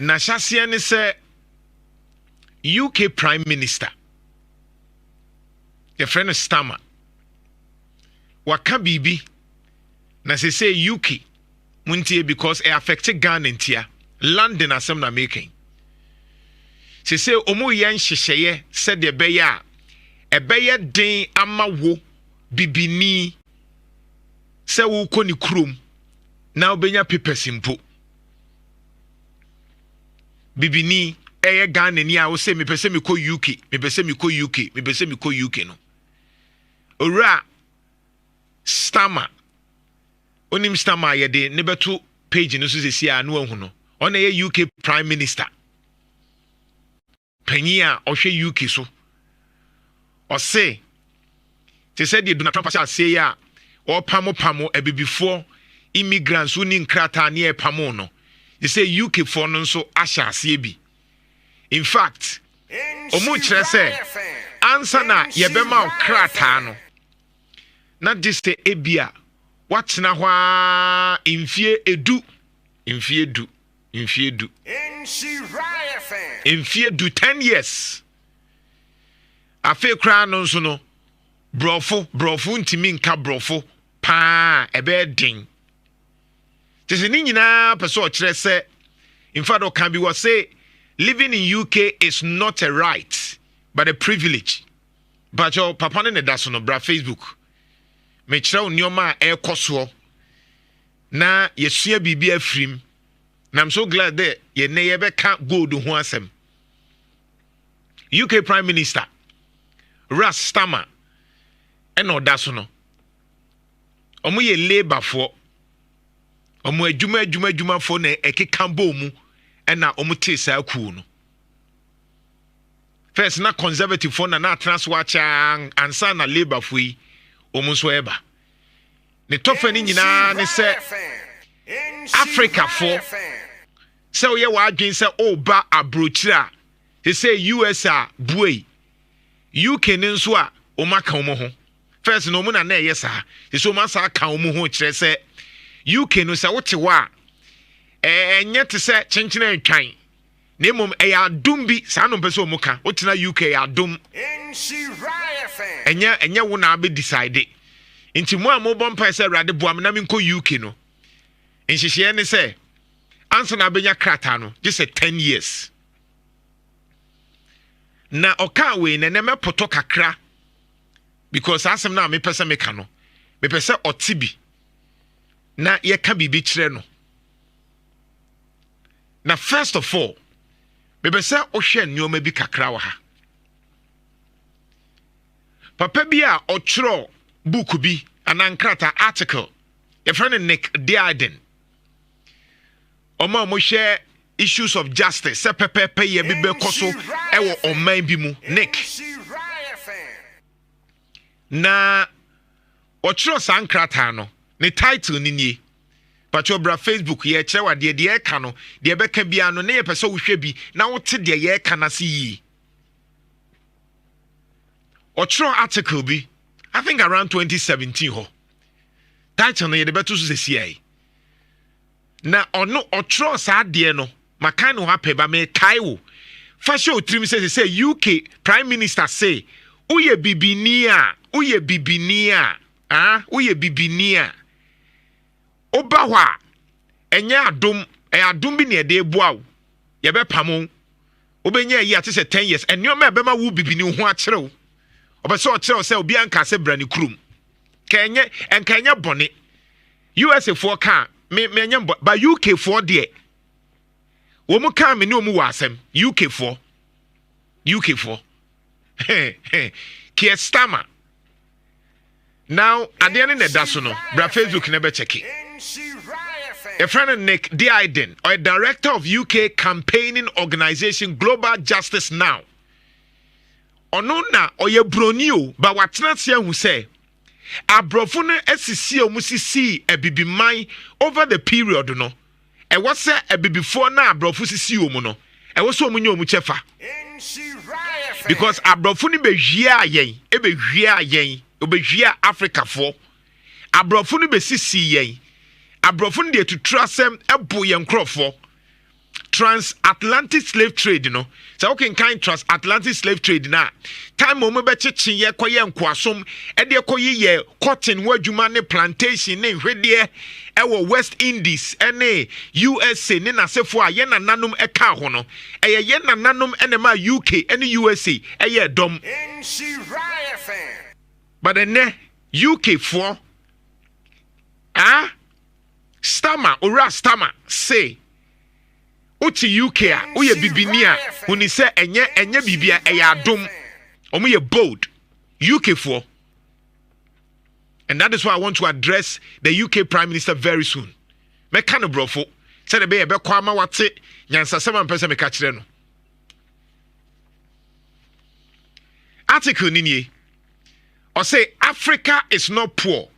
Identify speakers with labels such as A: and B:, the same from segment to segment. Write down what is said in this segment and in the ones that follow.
A: Na hyase ne se UK Prime Minister. Your friend Starmer. Waka bibi na say UK muntie because it affected Ghana ntia. London asem na making. Say omo yan hyehyeye said de beya ebeye den amawo bibini se wo koni krom na obenya papers mpo bibini eye Ghana ni a wo say me pese me ko UK me pese me ko UK me pese me ko UK no ora Starmer onim Starmer ye de ne beto page no so sesi a no ahu no ona ye UK Prime Minister Penya ohwe UK so o say te said the Donald Trump say ya o pamo ebibifo immigrants who nin krata na e pamo no they say UK for no so asha ase bi in fact omo kire say answer na ye be ma krata no na just ebia watena hwa imfie edu Infie do 10 years. Afe kra no nso no brofo ntimi nka brofo pa ebe din. Tese ni nyina peso kire se in fact can be what say living in UK is not a right but a privilege. But your papa ne da so no bra Facebook. Me kire onioma e koso na yesua bibia afrim. And I'm so glad that you never can't go to Huasem. UK Prime Minister Ras Starmer and Odasuno. Omo ye labor for Omo juma for ne eke kambomu and na omo tesa kuno. First na conservative for na transwachang and sa na labor fui omo sweba. Ne tofani nyina ne se Africa for so ye wa adwen say oba abrochira he say US a buey UK ne nso a o maka omo ho first no mu na na yes ah he so ma sa ka omo ho kire say UK no say wote wa enye te say chenchena atwan na mom e ya adum bi sa no pese omo ka wotena UK ya adum enye wo na be decide nti mo amobon pa say rade boam na me nko UK no nhihye ne say answer na benya krata no just 10 years na oka we ne me poto kakra because asem na me pese me ka no me pese otibi na ye ka bibi kire no na first of all me pese ohwe nneoma bi kakra wa ha papa bi a ochro book bi anankrata article your friend Nick Diaden Oma mo share issues of justice se pepepe ye bi be koso e wo oman bi mu Nick na ochro sankrata no ne title ni nie pacho bra Facebook ye kire wa de e ka no de be ka bia no ne ye pese wo hwe bi na wo te de ye ka na se yi ochro article bi I think around 2017 ho title no ye de beto so se sia na ono otro sa de no maka no hape ba me kaiwo fa show trim say UK Prime Minister say uye bibinia uye bibinia oba hwa enye adum bi ne de boa wo ye be pamo obenya yi ate say 10 years enyo ma be ma wo bibini ho a kire wo obeso o kire say obi anka se brani krum enka bone USA for ka me nyam ba UK for there wo mu ka me ne wo mu wasem UK for Keir Starmer now at the end of the day no bra Facebook never check it a friend Nick Diaden or a director of UK campaigning organization Global Justice Now ono na oye bronio ba watena tia hu say abrofo no asisi omusisi ebibiman over the period no e was say ebibifo na abrofo sisi omu no e was so omunye omu chefa because abrofo ni behwia yen e behwia yen obehwia Africa for abrofo ni besisi yen abrofo ni de tutrasem ebo yen krofo transatlantic slave trade no so okay kind transatlantic slave trade na time mo be cheche ye koye nkoasom e de koye ye cotton wadwuma ne plantation ne hwede e West Indies ene USA ne nasefo a ye nananom e ka ho no e ye nananom ene ma UK ene USA e ye dom but ene UK for Stama say Uti UK uye bibinia uni se enye bibia eya adom omu ye bold UK for. And that is why I want to address the UK Prime Minister very soon. Me kind of brofo said the be kwa ma wate nyansa 7% me ka kire no. Article ninye or say Africa is not poor.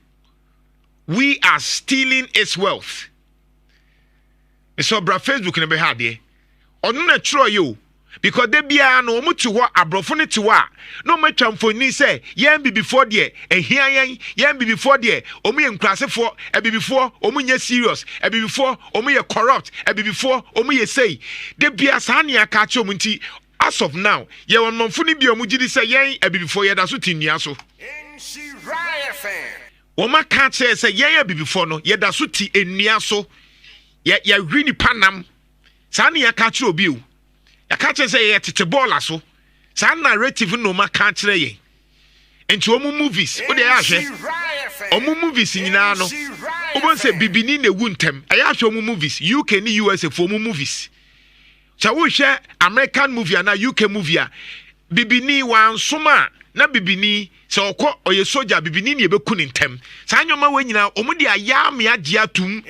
A: We are stealing its wealth. So bra Facebook na be ha de. Onu na tro you because they bia no mu ti ho abrofo ne ti wa. No matwa mfoni say yen bi before there ehia yen bi before there omu ye nkrasefo e bi before omu nya serious e bi before omu ye corrupt e bi before omu ye say they bia sa na aka che omu nti as of now ye won mfoni bi omu gidi say yen e bi before ye da so tinua so. Woma ka che say yen e bi before no ye da so ti enua so. Ya hwi ni panam sa na ya ka kire obi o ya ka kire say ya tete ball so sa narrative no ma ka kire ye enti omu movies o de ya hwe omu movies nyina no obon say bibini na ewu ntem ya hwe omu movies UK ni USA for omu movies cha wo hwe American movie na UK movie a bibini wan soma na bibini so okọ oye soldier bibini ne ebeku ne ntem sa anyoma we nyina omu de aya me age atum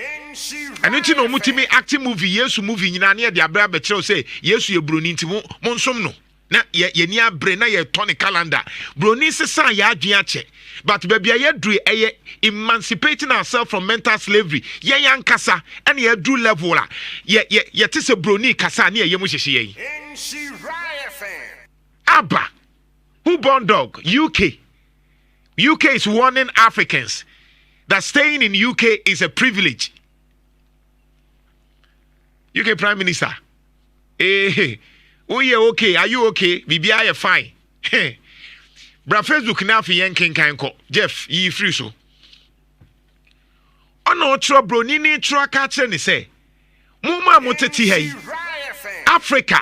A: eno ti no mutimi acting movie Yesu movie nyina na de abra be kire say Yesu ye broni nti mo nsom no na ye ni abre na ye tonic calendar broni sesa ya adwen ache but baby ye dru eye emancipating ourselves from mental slavery ye yankasa and ye dru level la ye te se broni kasa na ye mo hyehye ye Abba who born dog UK is warning Africans that staying in UK is a privilege. UK Prime Minister. Oh yeah, okay. Are you okay? Bibia you fine. Bra Facebook na fi yen kenkan ko. Jeff, yi free so. Ono tro bro ni tro ka kire ni say. Muma moteti hai. Africa.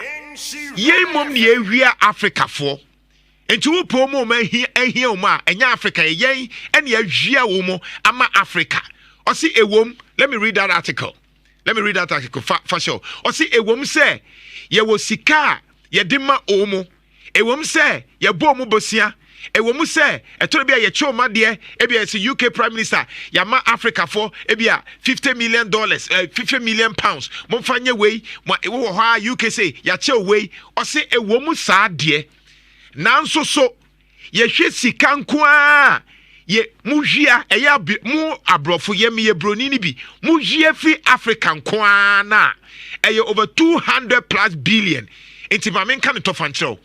A: Ye mom ni ewia Africa for. Enti wo po mo ma ehia o ma enya Africa yen ene ahia wo mo ama Africa. Osi ewom, let me read that article for sure. Osi ewom say ye wo sika ye de ma omo. Ewom say ye bo mo bosia. Ewom say etoro bia ye che o ma de e bia se UK Prime Minister ya ma Africa for e bia $50 million, 50 million pounds. Mo fanye we wo ho UK say ya che we. Osi ewom sa de nanso so ye hwe sika nko a ye muhia eya mu abrofo ye me ye broni ni bi muhia fi African nko a na eye over 200+ billion enti ma men kan to fanchero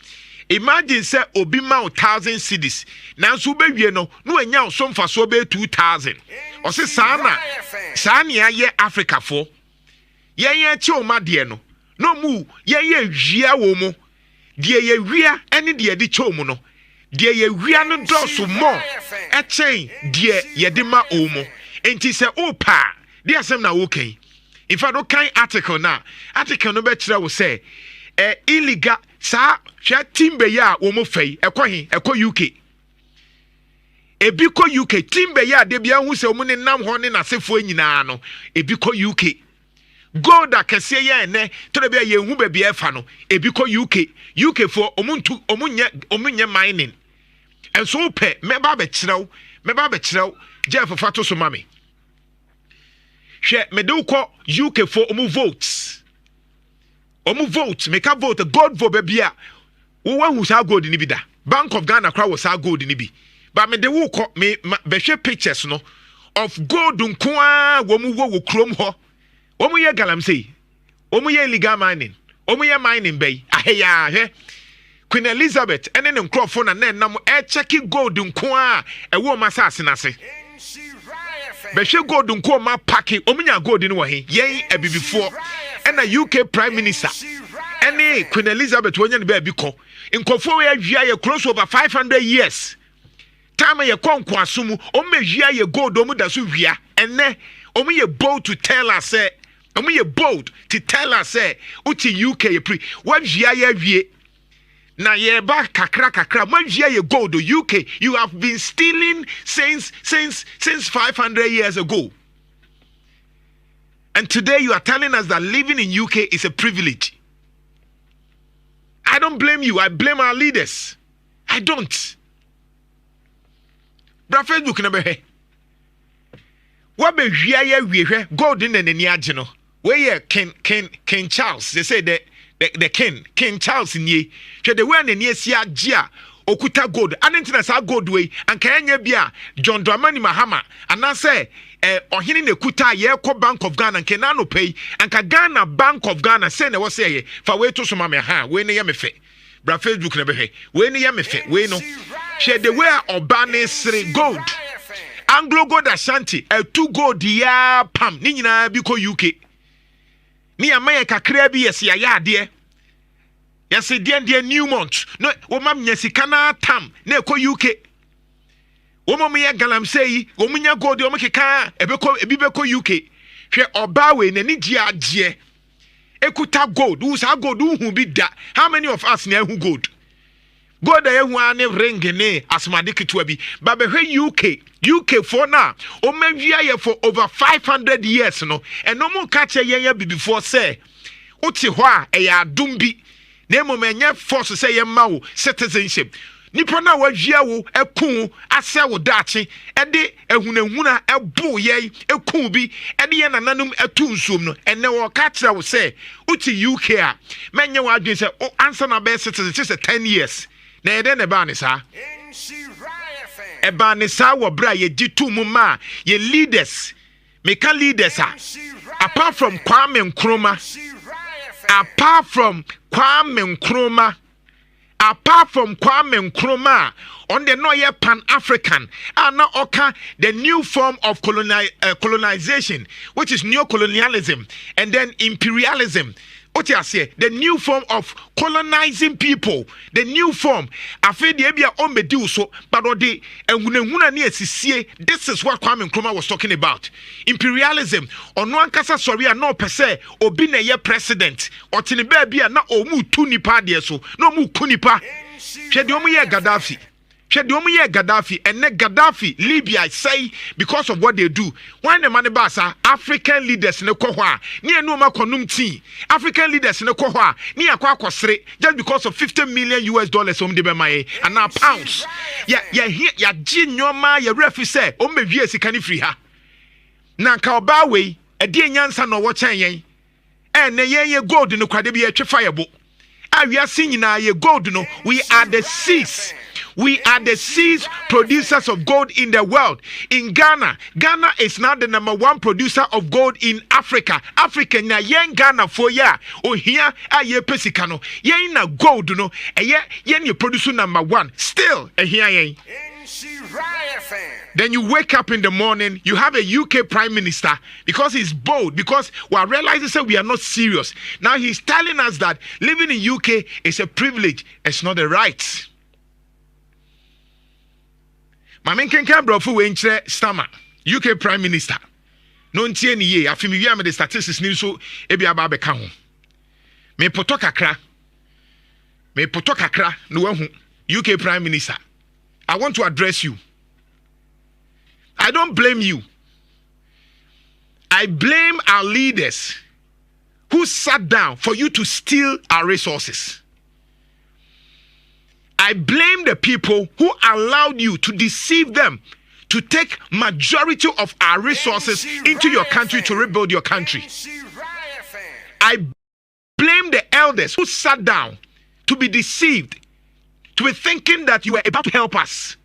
A: imagine say obi ma 1,000 cedis nanso be wie no anya so mfa so be 2,000 o se sana ye Africa for ye che o ma de no no mu ye hwia wo mu de ye hwia ene de de che o mu no de ye hwia no doso mo e chen de ye de ma o mu enti se opa de asem na wo kan in fact, okay article no be kire wo say illegal sa hwe timbe ya wo mo fei ekọ UK ebi ko UK timbe ya de bia hu se wo ne nam ho ne nasefo nyina no ebi ko UK gold akese ya ene to bia ye hu ba bia fa no ebi ko UK for omunye mining enso pe meba be kirew Jeff Fato so mami hwe me de ko UK for votes make a vote God vote bia wo hu sa gold ni bi da Bank of Ghana kra wo sa gold ni bi but me de wo ko me be hwe pictures no of gold nko a wo mu wo krom ho wo mu ye galamsey wo mu ye illegal mining wo mu ye mining bay aheya hwe Queen Elizabeth ene ne nkrofo na nam e check gold nko a e wo masase nase Beshe gold nko ma paki omunya gold ni wahi yen abibifo na UK Prime Minister ene Queen Elizabeth wonya ne ba bi ko nkofo we awia ye close over 500 years time ye konko asomu omewia ye gold omu da so wia ene omu ye bold to tell us say omu ye bold to tell us say uti UK ye pre wa wia ye wie na ye ba kakra ma wia ye gold UK you have been stealing since 500 years ago. And today you are telling us that living in UK is a privilege. I don't blame you. I blame our leaders. I don't. Bra Facebook na be. What be we gold in the niagino. Where ye King Charles. They say the King Charles in ye. The way ne sia gia okuta gold. Anentina sa gold way and kanye bia John Dramani Mahama and I say ohini ne kuta ye ko Bank of Ghana nke na no pay anka Ghana Bank of Ghana say na wo say ye fa we to so ma me ha we ne ye me fe bra Facebook na be he we ne ye me fe we no she the way obane sre gold Anglo gold Ashanti 2 gold ya pam ni nyina bi ko UK ni amaye kakra bi yes ya ade yes de Newmont no wo mam nyasika na tam na ko UK womo me galamsey womunya gold wo mekeka ebibeko UK hwe oba we nani gi agye ekuta gold wo sa gold hu bi da how many of us na hu gold ayehu ane ring ne asmade ketua bi ba be hwe UK for now o mawia ye for over 500 years no eno mo ka che yen ya bibifo say uti ho a eya adom bi na mo menye force say ye ma wo citizenship nipa na wahia wo ekun ase wo daache ede ehunahuna ebo ye ekun bi ede ye nananum etu nsuom no ene wo ka kira wo say uti UK a menye wo adwen say o answer na be citizen just 10 years na ede ne ba ne sa eba ne sa wo bra ye gitu mu ma ye leaders meka leaders apart from Kwame Nkrumah on the no Pan-African and now occur the new form of colonization, which is neo-colonialism and then imperialism. What you say? The new form of colonizing people. The new form. After the Abia Omedu so, but the this is what Kwame Nkrumah was talking about. Imperialism. On one kasa sorry no per se obine ye president. Or tinibia na omu tunipa de so. No mu kunipa. Shedi omu ye Gaddafi. And Gaddafi, Libya, say because of what they do. When the money basa, African leaders in the Kohwa, near Numa Konumti, African leaders in the Kohwa, near Kwakosre, just because of $50 million on the Bemae, and now pounds. Ya Jin Yoma, ya refuse, Ome Viesi Canifriha. Nanka Bawe, a dear Yansan or watching, and ye gold in the Quadibia Fireable. We are seeing now ye gold, no, we are the seas. We are the seas producers of gold in the world. In Ghana, Ghana is now the #1 producer of gold in Africa. Africa na yen Ghana for ya. O here aye pesikano. Yen na gold no. Yen you producer #1. Still here yen. Then you wake up in the morning, you have a UK Prime Minister because he's bold, because we are realizing that we are not serious. Now he's telling us that living in UK is a privilege, it's not a right. Mamen kenkan brofo we nkyere Starmer UK Prime Minister no ntie ni ye afimi wi am the statistics ni so ebi aba be ka ho me poto kakra no wahu UK Prime Minister. I want to address you. I don't blame you. I blame our leaders who sat down for you to steal our resources. I blame the people who allowed you to deceive them to take majority of our resources into your country to rebuild your country. I blame the elders who sat down to be deceived, to be thinking that you were about to help us.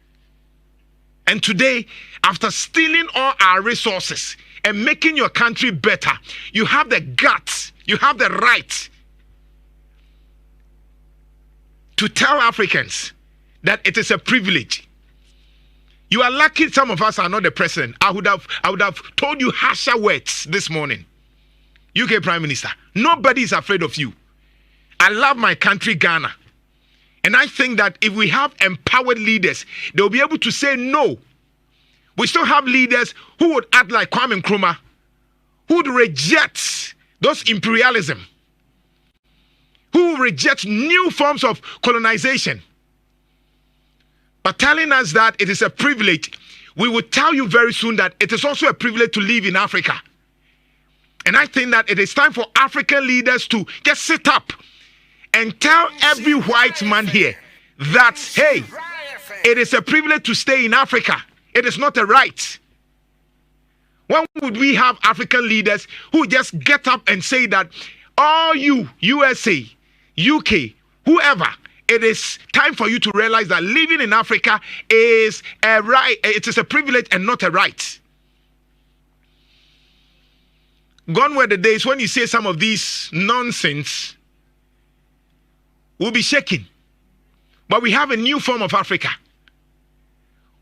A: And today, after stealing all our resources and making your country better, you have the guts, you have the right to tell Africans that it is a privilege. You are lucky some of us are not the president. I would have told you harsher words this morning. UK Prime Minister, nobody is afraid of you. I love my country, Ghana. And I think that if we have empowered leaders, they'll be able to say no. We still have leaders who would act like Kwame Nkrumah, who would reject those imperialism, who reject new forms of colonization. But telling us that it is a privilege, we will tell you very soon that it is also a privilege to live in Africa. And I think that it is time for African leaders to just sit up and tell every white man here that, hey, it is a privilege to stay in Africa. It is not a right. When would we have African leaders who just get up and say that all you, USA, UK, whoever, it is time for you to realize that living in Africa is a right, it is a privilege and not a right. Gone were the days when you say some of these nonsense, we'll be shaking. But we have a new form of Africa.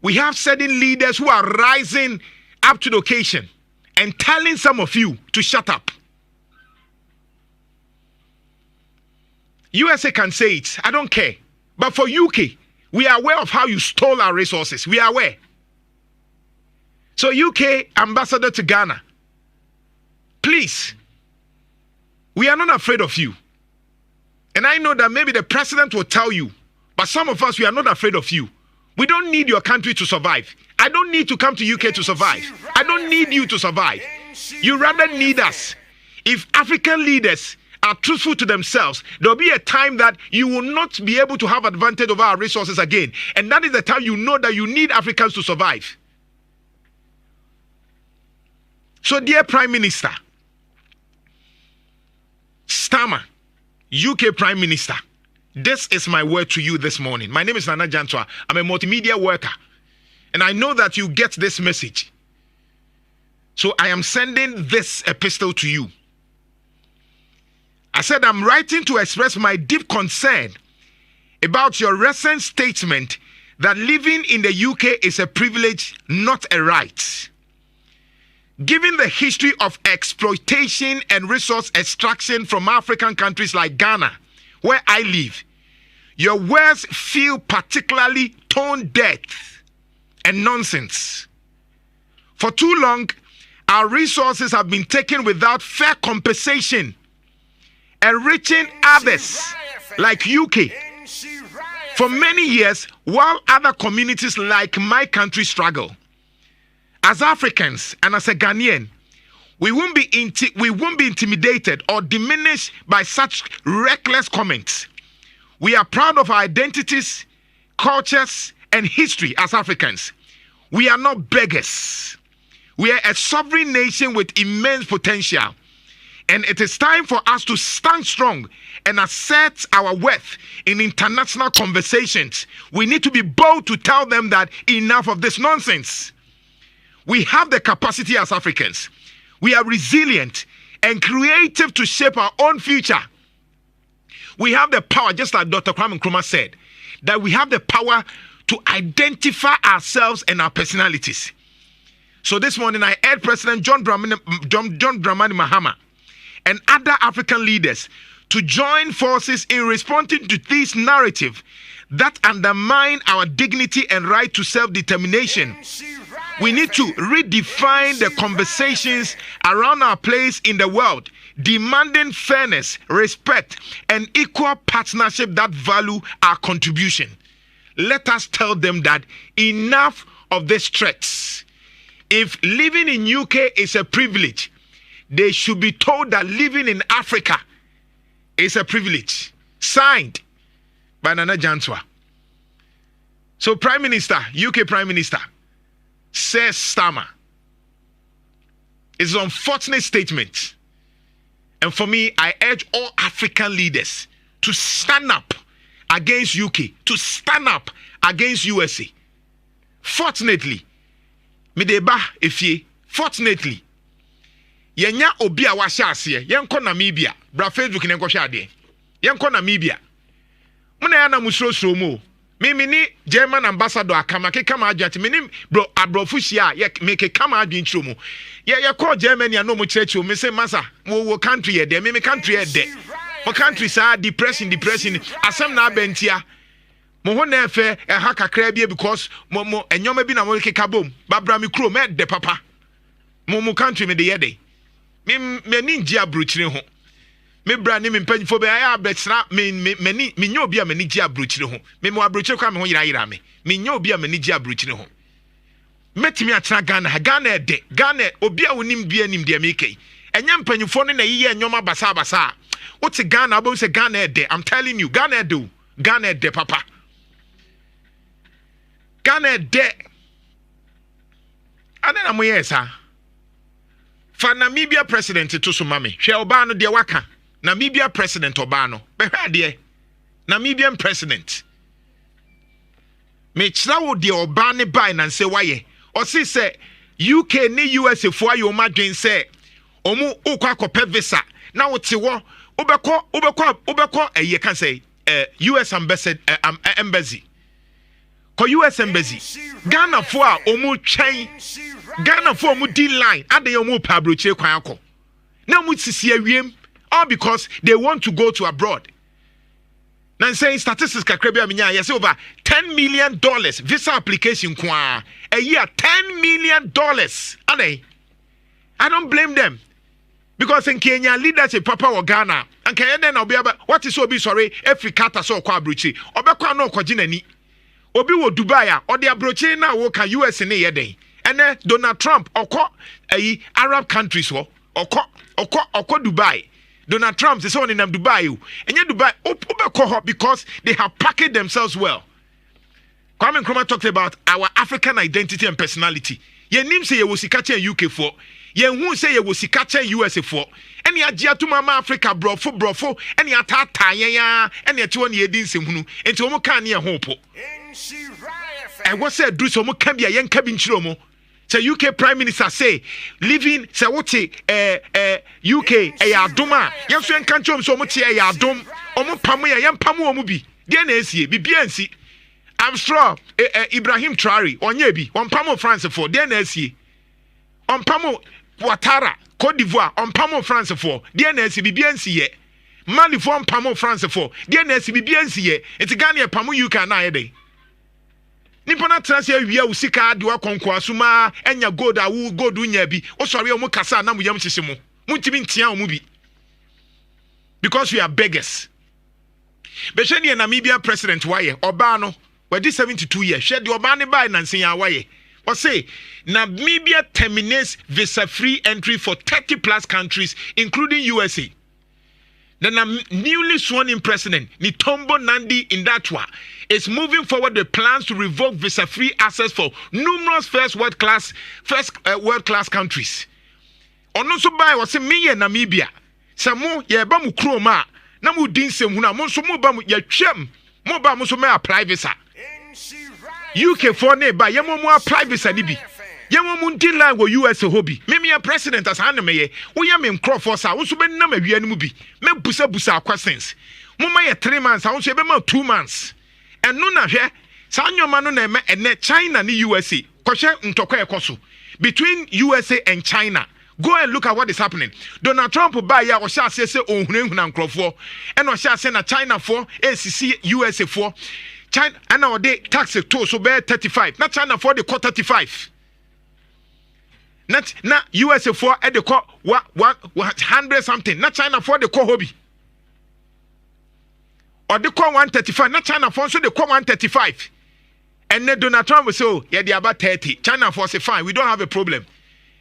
A: We have certain leaders who are rising up to the occasion and telling some of you to shut up. USA can say it, I don't care. But for UK, we are aware of how you stole our resources. We are aware. So UK ambassador to Ghana, please, we are not afraid of you. And I know that maybe the president will tell you, but some of us, we are not afraid of you. We don't need your country to survive. I don't need to come to UK to survive. I don't need you to survive. You rather need us. If African leaders are truthful to themselves, there'll be a time that you will not be able to have advantage over our resources again. And that is the time you know that you need Africans to survive. So, dear Prime Minister, Starmer, UK Prime Minister, this is my word to you this morning. My name is Nana Jantwa. I'm a multimedia worker. And I know that you get this message. So I am sending this epistle to you. I said I'm writing to express my deep concern about your recent statement that living in the UK is a privilege, not a right. Given the history of exploitation and resource extraction from African countries like Ghana, where I live, your words feel particularly tone deaf and nonsense. For too long, our resources have been taken without fair compensation, enriching others like UK. For many years, while other communities like my country struggle, as Africans and as a Ghanaian, we won't be intimidated or diminished by such reckless comments. We are proud of our identities, cultures, and history as Africans. We are not beggars. We are a sovereign nation with immense potential. And it is time for us to stand strong and assert our worth in international conversations. We need to be bold to tell them that enough of this nonsense. We have the capacity as Africans. We are resilient and creative to shape our own future. We have the power, just like Dr. Kwame Nkrumah said, that we have the power to identify ourselves and our personalities. So this morning I heard President John Dramani Mahama and other African leaders to join forces in responding to this narrative that undermine our dignity and right to self-determination. We need to redefine the conversations around our place in the world, demanding fairness, respect, and equal partnership that value our contribution. Let us tell them that enough of these threats. If living in UK is a privilege, they should be told that living in Africa is a privilege. Signed by Nana Jantwa. So Prime Minister, UK Prime Minister, says Starmer, it's an unfortunate statement. And for me, I urge all African leaders to stand up against UK, to stand up against USA. Fortunately, mideba efie, fortunately, yenya obi a wahye ase, yenko Namibia, bra Facebook nenko hwe ade. Yenko Namibia. Muna ya na musrosro mu. Mini German ambassador akama ke kama adwati mini bro abrofushia ye make kama adwintro mu ye call Germany no mo church me say masa wo country ye de me country ye de mo country sa depression asem na abentia mo ho na efe ha kakra bia because mo enyoma bi na mo keka bom babra me kro me de papa mo country me de ye de me ninji abrochire ho me bra ni me mpanyfo be aya abetsra me nya obi a me nigi abrochire ho me mo abrochire kwa me ho yira me nya obi a me nigi abrochire ho metimi atena Ghana de Ghana obi a wonim bia nim de mekei enya mpanyfo no na yiye enyoma basa wote Ghana abo se Ghana de I'm telling you Ghana de papa Ghana de anena mo yesa fa Namibia president to so mame hwe oba no de waka Namibia president Obano. Behade. Namibian president. Me chrawo de Obane by nan say why. Or say UK ni US for you madwin say omu ukwa kope visa. Na wote wo obeko ye can say US embassy. Ko US embassy. Ghana for omu chain. Ghana for omu D line. Ade omu pa broche kwan akọ. Na mu sisi awiem. All because they want to go to abroad. Now saying statistics kakrebia minya yes over $10 million visa application kwa a year $10 million. Ade, I don't blame them because in Kenya leadership papa or Ghana and Kenya na obi what is obi sorry every kata so kwa abrochi obekwa no kwagina ni obi wo Dubai or the abrochi na wo ka US ne yede ene Donald Trump okọ Arab countries wo okọ Dubai. Donald Trump is on in Dubai. And yet Dubai because they have packaged themselves well. Kwame Nkrumah talked about our African identity and personality. Ye nim say ye was catch UK for. Ye who say ye was catch US for. Any ajia to mama Africa brofo. Any atata ya. Any atuan ye din semhunu. Enti omo kan ye hope. I was said do so mo can be a yen cabin chiromo. The UK Prime Minister say living say what UK adoma yenso enka nchom so muti adom omo pamu ya yempamu omu bi de na esie bibiansi I'm sure Ibrahim Traore onye bi on pamu France for de na esie on pamu Ouattara Côte d'Ivoire on pamu France for de na esie bibiansi ye Mali for on pamu France for de na esie bibiansi ye enti Ghana pamu UK na ye dey Nipona transia wia usika de wakonko asuma enya gold awu gold unya bi osori omu kasa na muyam hihye mu muntimi ntia omu bi because we are beggars. Beshani Namibia president waye oba no wadi 72 years she de oba ne bai nansen ya waye o say Namibia terminates visa free entry for 30 plus countries including USA. The newly sworn in president Nitombo Nandi Indatwa is moving forward with plans to revoke visa-free access for numerous first world class countries. Ono so bai was me Namibia. Samo ye ba mu kroma na mu din sem huna mo so mo ba mu ye twem mo ba mo so me apply visa. UK for ne ba ye mo apply visa ni bi. Ye mo din line wo US hobby. Me president as ane me ye. Wo ye me nkrofo sa wo so be na mawia ni mu bi. Me busa questions. Mo ma ye 3 months, wo so be ma 2 months. And no na hwe sa nyoma no na me ene China ni USA kohwe ntokwa ekoso between USA and China. Go and look at what is happening. Donald Trump buy ya o sha se ohunhuna nkrofo and o sha se na China for ACC USA for China and our day tax to so be 35 na China for the 35 na USA for at the 100 something na China for the hobby or the call 135, not China for so they call 135. And then Donald Trump will say, oh, yeah, they are about 30. China for say, fine, we don't have a problem.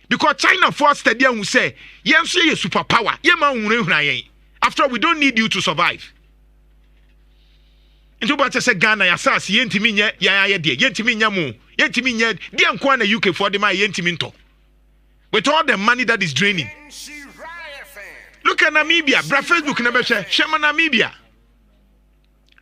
A: Because China for stadium will say, yeah, say you're superpower. Yeah, after all, we don't need you to survive. Into what I say, Ghana, Yasas, Yentiminya, Yentiminya Mo, Yentiminya, Diankwana UK for the my Yentiminto. With all the money that is draining. Look at Namibia, Facebook never share, Shema Namibia.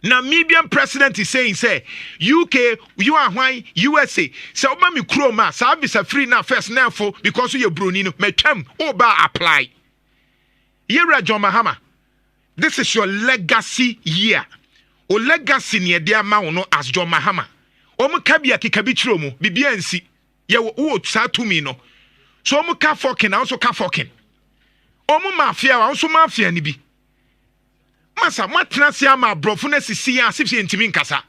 A: Namibian president is saying, say, UK, you are why USA. So, Mami Kroma, service a free now first now for because you're Brunino, Metem, Oba apply. Yera John Mahama, this is your legacy year. o legacy ne de ama wo no as John Mahama omu ka bia kika bi kiro mu bibia nsi ye wo sa tumi no so omu ka fokin na so ka fokin omu mafia wa so mafia ni bi masa matena se ama brofo na sisi ya asifie ntimi nkasa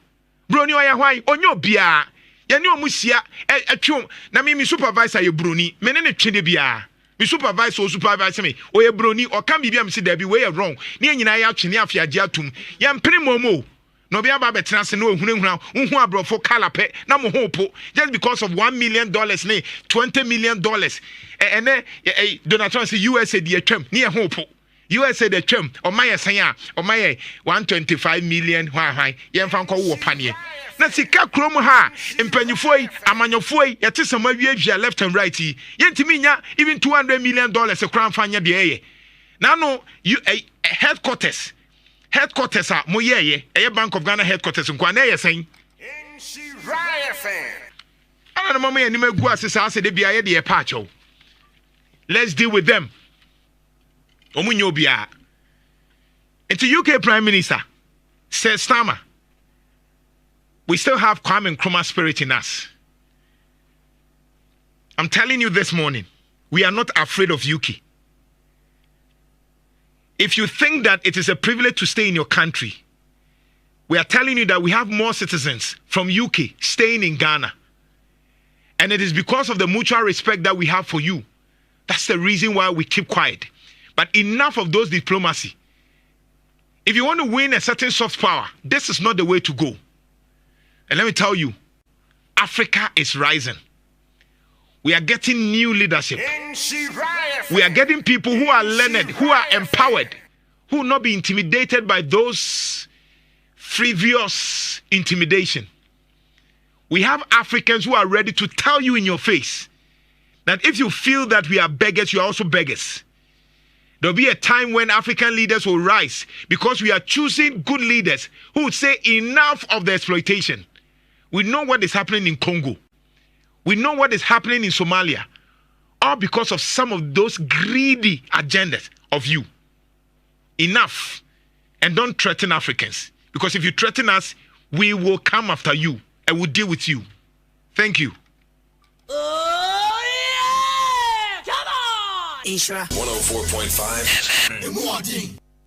A: broni oya hwan onyo bia ye ne omu sia atwom na mi supervisor ye broni me ne twede bia mi supervisor o supervisor me o ye broni o kan bibia me se da bi we ye wrong ne nyina ya twene afiaje atum ye mpene momo no be aba betena se no ehunehuna unhu abrofo kalape na mo hopo just because of $1 million ne $20 million Donald Trump say USA the atwam ne ye hopo USA the atwam o maye san a o maye 125 million hwan ye mfa nko wo panie na sika krom ha empanyufoi amanyofoi yete sama wiawia left and right yi yentimi nya even $200 million ekran fanya de eye na no headquarters a mo yeye Bank of Ghana headquarters nkwa na yesen ana no mama yani magu asesa ase de bia ye de pa acho let's deal with them omunyo bia into UK Prime Minister says Starmer, we still have Kwame Nkrumah spirit in us. I'm telling you this morning, we are not afraid of UK. If you think that it is a privilege to stay in your country, we are telling you that we have more citizens from UK staying in Ghana. And it is because of the mutual respect that we have for you. That's the reason why we keep quiet. But enough of those diplomacy. If you want to win a certain soft power, this is not the way to go. And let me tell you, Africa is rising. We are getting new leadership. We are getting people who are learned, who are empowered, who will not be intimidated by those frivolous intimidation. We have Africans who are ready to tell you in your face that if you feel that we are beggars, you are also beggars. There'll be a time when African leaders will rise because we are choosing good leaders who would say enough of the exploitation. We know what is happening in Congo. We know what is happening in Somalia. All because of some of those greedy agendas of you. Enough. And don't threaten Africans. Because if you threaten us, we will come after you and we'll deal with you. Thank you.
B: Isra 104.5